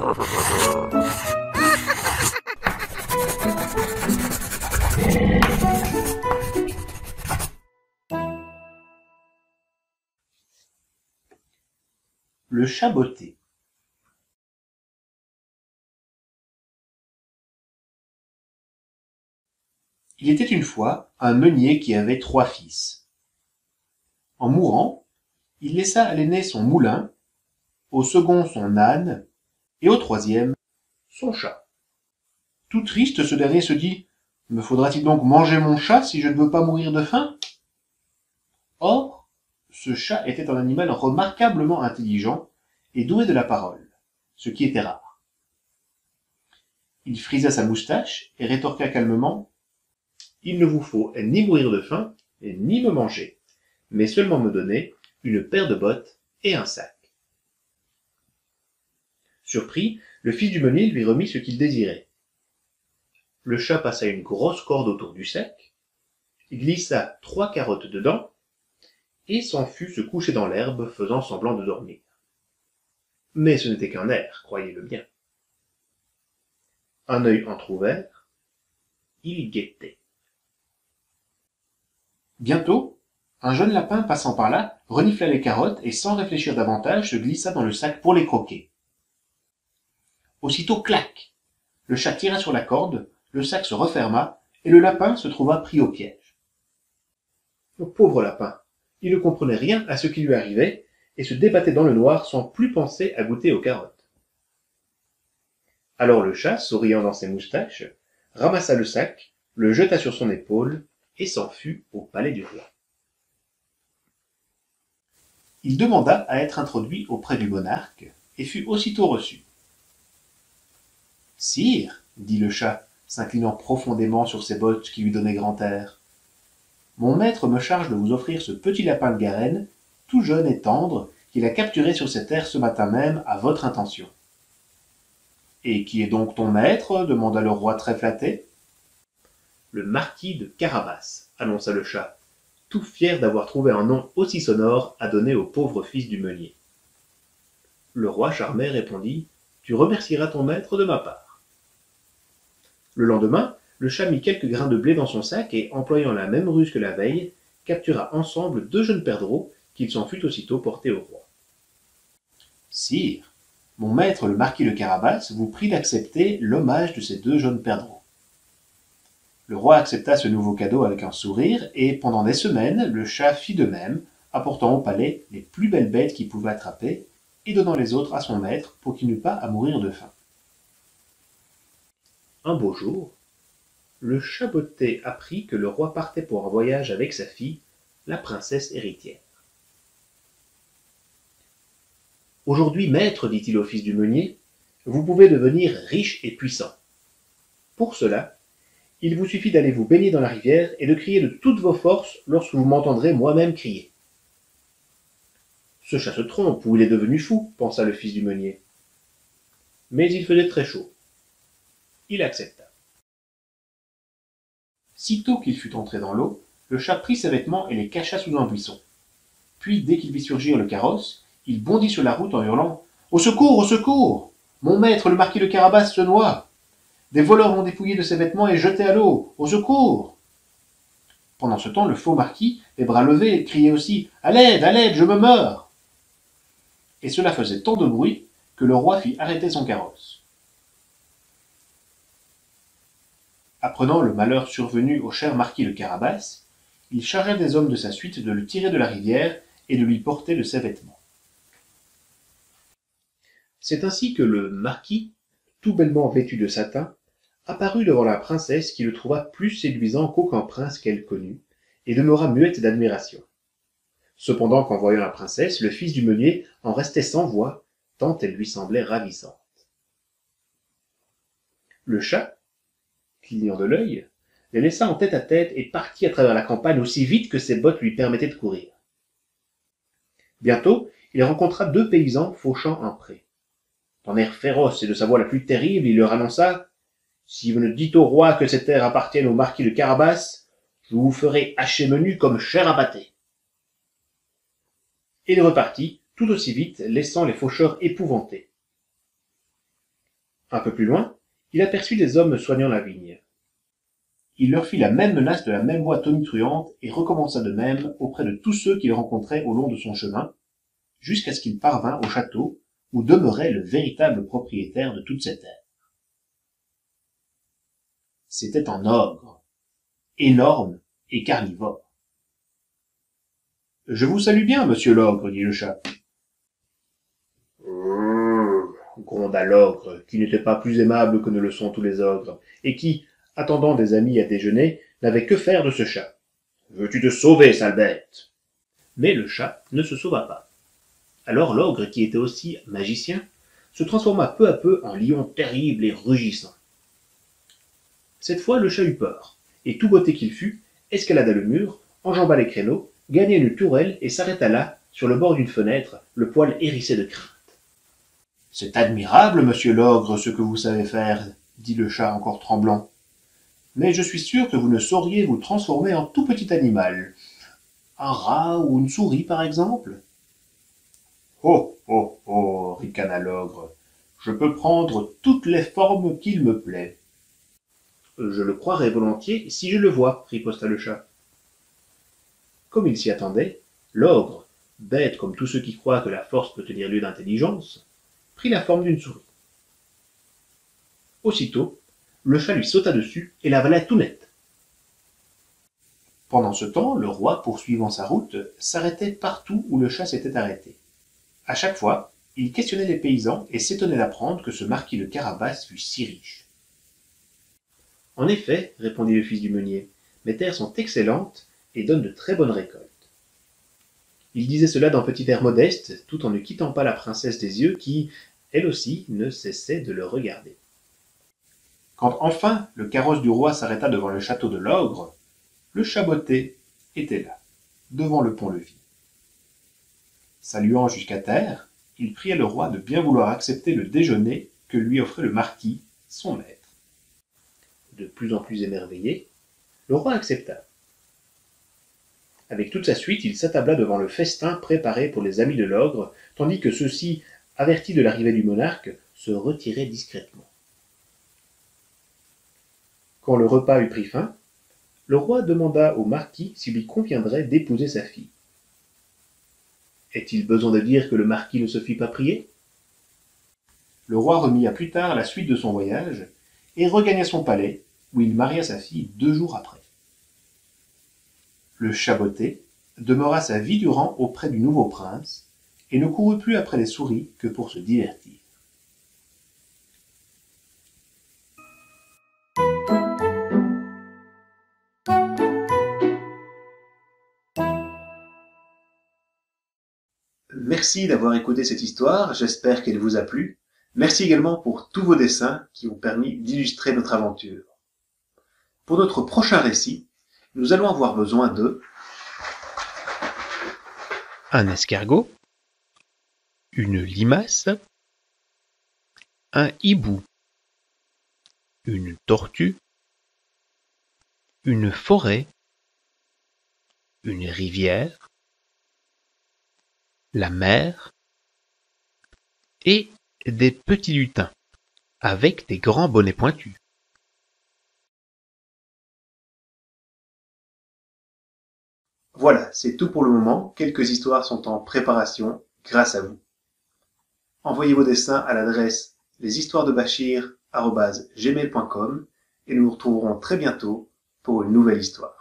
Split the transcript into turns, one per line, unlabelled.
Le chat botté. Il était une fois un meunier qui avait 3 fils. En mourant, il laissa à l'aîné son moulin, au second son âne, et au troisième son chat. Tout triste, ce dernier se dit « Me faudra-t-il donc manger mon chat si je ne veux pas mourir de faim ?» Or, ce chat était un animal remarquablement intelligent et doué de la parole, ce qui était rare. Il frisa sa moustache et rétorqua calmement « Il ne vous faut ni mourir de faim, ni me manger, mais seulement me donner une paire de bottes et un sac. » Surpris, le fils du meunier lui remit ce qu'il désirait. Le chat passa une grosse corde autour du sac, glissa 3 carottes dedans, et s'en fut se coucher dans l'herbe, faisant semblant de dormir. Mais ce n'était qu'un air, croyez-le bien. Un œil entr'ouvert, il guettait. Bientôt, un jeune lapin passant par là renifla les carottes et sans réfléchir davantage se glissa dans le sac pour les croquer. Aussitôt, clac! Le chat tira sur la corde, le sac se referma et le lapin se trouva pris au piège. Le pauvre lapin, il ne comprenait rien à ce qui lui arrivait et se débattait dans le noir sans plus penser à goûter aux carottes. Alors le chat, souriant dans ses moustaches, ramassa le sac, le jeta sur son épaule et s'en fut au palais du roi. Il demanda à être introduit auprès du monarque et fut aussitôt reçu. « Sire, dit le chat, s'inclinant profondément sur ses bottes qui lui donnaient grand air, mon maître me charge de vous offrir ce petit lapin de Garenne, tout jeune et tendre, qu'il a capturé sur ces terres ce matin même à votre intention. »« Et qui est donc ton maître ?» demanda le roi très flatté. « Le marquis de Carabas, annonça le chat, tout fier d'avoir trouvé un nom aussi sonore à donner au pauvre fils du meunier. Le roi charmé répondit « Tu remercieras ton maître de ma part. » Le lendemain, le chat mit quelques grains de blé dans son sac et, employant la même ruse que la veille, captura ensemble 2 jeunes perdreaux qu'il s'en fut aussitôt porté au roi. « Sire, mon maître le marquis de Carabas vous prie d'accepter l'hommage de ces 2 jeunes perdreaux. » Le roi accepta ce nouveau cadeau avec un sourire et, pendant des semaines, le chat fit de même, apportant au palais les plus belles bêtes qu'il pouvait attraper et donnant les autres à son maître pour qu'il n'eût pas à mourir de faim. Un beau jour, le chat botté apprit que le roi partait pour un voyage avec sa fille, la princesse héritière. « Aujourd'hui, maître, dit-il au fils du meunier, vous pouvez devenir riche et puissant. Pour cela, il vous suffit d'aller vous baigner dans la rivière et de crier de toutes vos forces lorsque vous m'entendrez moi-même crier. » Ce chat se trompe, ou il est devenu fou, pensa le fils du meunier. Mais il faisait très chaud. Il accepta. Sitôt qu'il fut entré dans l'eau, le chat prit ses vêtements et les cacha sous un buisson. Puis, dès qu'il vit surgir le carrosse, il bondit sur la route en hurlant « Au secours, au secours! Mon maître, le marquis de Carabas, se noie! Des voleurs l'ont dépouillé de ses vêtements et jeté à l'eau! Au secours !» Pendant ce temps, le faux marquis, les bras levés, criait aussi « À l'aide, je me meurs !» Et cela faisait tant de bruit que le roi fit arrêter son carrosse. Apprenant le malheur survenu au cher marquis de Carabas, il chargea des hommes de sa suite de le tirer de la rivière et de lui porter de ses vêtements. C'est ainsi que le marquis, tout bellement vêtu de satin, apparut devant la princesse qui le trouva plus séduisant qu'aucun prince qu'elle connut, et demeura muette d'admiration. Cependant qu'en voyant la princesse, le fils du meunier en restait sans voix, tant elle lui semblait ravissante. Le chat, clignant de l'œil, les laissa en tête-à-tête et partit à travers la campagne aussi vite que ses bottes lui permettaient de courir. Bientôt, il rencontra 2 paysans fauchant un pré. D'un air féroce et de sa voix la plus terrible, il leur annonça « Si vous ne dites au roi que ces terres appartiennent au marquis de Carabas, je vous ferai hacher menu comme chair à pâté. » Et il repartit tout aussi vite, laissant les faucheurs épouvantés. Un peu plus loin, il aperçut des hommes soignant la vigne. Il leur fit la même menace de la même voix tonitruante et recommença de même auprès de tous ceux qu'il rencontrait au long de son chemin, jusqu'à ce qu'il parvint au château où demeurait le véritable propriétaire de toute cette terre. C'était un ogre, énorme et carnivore. « Je vous salue bien, monsieur l'ogre, dit le chat. » Gronda l'ogre, qui n'était pas plus aimable que ne le sont tous les ogres, et qui, attendant des amis à déjeuner, n'avait que faire de ce chat. « Veux-tu te sauver, sale bête ?» Mais le chat ne se sauva pas. Alors l'ogre, qui était aussi magicien, se transforma peu à peu en lion terrible et rugissant. Cette fois, le chat eut peur, et tout botté qu'il fut, escalada le mur, enjamba les créneaux, gagna une tourelle et s'arrêta là, sur le bord d'une fenêtre, le poil hérissé de crainte. « C'est admirable, monsieur l'ogre, ce que vous savez faire, dit le chat encore tremblant. Mais je suis sûr que vous ne sauriez vous transformer en tout petit animal. Un rat ou une souris, par exemple ?»« Oh, oh, oh, ricana l'ogre, je peux prendre toutes les formes qu'il me plaît. »« Je le croirais volontiers si je le vois, riposta le chat. Comme il s'y attendait, l'ogre, bête comme tous ceux qui croient que la force peut tenir lieu d'intelligence, prit la forme d'une souris. Aussitôt, le chat lui sauta dessus et l'avala tout net. Pendant ce temps, le roi, poursuivant sa route, s'arrêtait partout où le chat s'était arrêté. À chaque fois, il questionnait les paysans et s'étonnait d'apprendre que ce marquis de Carabas fût si riche. « En effet, répondit le fils du meunier, mes terres sont excellentes et donnent de très bonnes récoltes. » Il disait cela d'un petit air modeste, tout en ne quittant pas la princesse des yeux qui, elle aussi, ne cessait de le regarder. Quand enfin le carrosse du roi s'arrêta devant le château de l'ogre, le chat botté était là, devant le pont-levis. Saluant jusqu'à terre, il pria le roi de bien vouloir accepter le déjeuner que lui offrait le marquis, son maître. De plus en plus émerveillé, le roi accepta. Avec toute sa suite, il s'attabla devant le festin préparé pour les amis de l'ogre, tandis que ceux-ci, avertis de l'arrivée du monarque, se retiraient discrètement. Quand le repas eut pris fin, le roi demanda au marquis s'il lui conviendrait d'épouser sa fille. Est-il besoin de dire que le marquis ne se fit pas prier? Le roi remit à plus tard la suite de son voyage et regagna son palais, où il maria sa fille 2 jours après. Le chat botté demeura sa vie durant auprès du nouveau prince et ne courut plus après les souris que pour se divertir. Merci d'avoir écouté cette histoire, j'espère qu'elle vous a plu. Merci également pour tous vos dessins qui ont permis d'illustrer notre aventure. Pour notre prochain récit, nous allons avoir besoin de un escargot, une limace, un hibou, une tortue, une forêt, une rivière, la mer et des petits lutins avec des grands bonnets pointus. Voilà, c'est tout pour le moment. Quelques histoires sont en préparation grâce à vous. Envoyez vos dessins à l'adresse leshistoiresdebachir@gmail.com et nous nous retrouverons très bientôt pour une nouvelle histoire.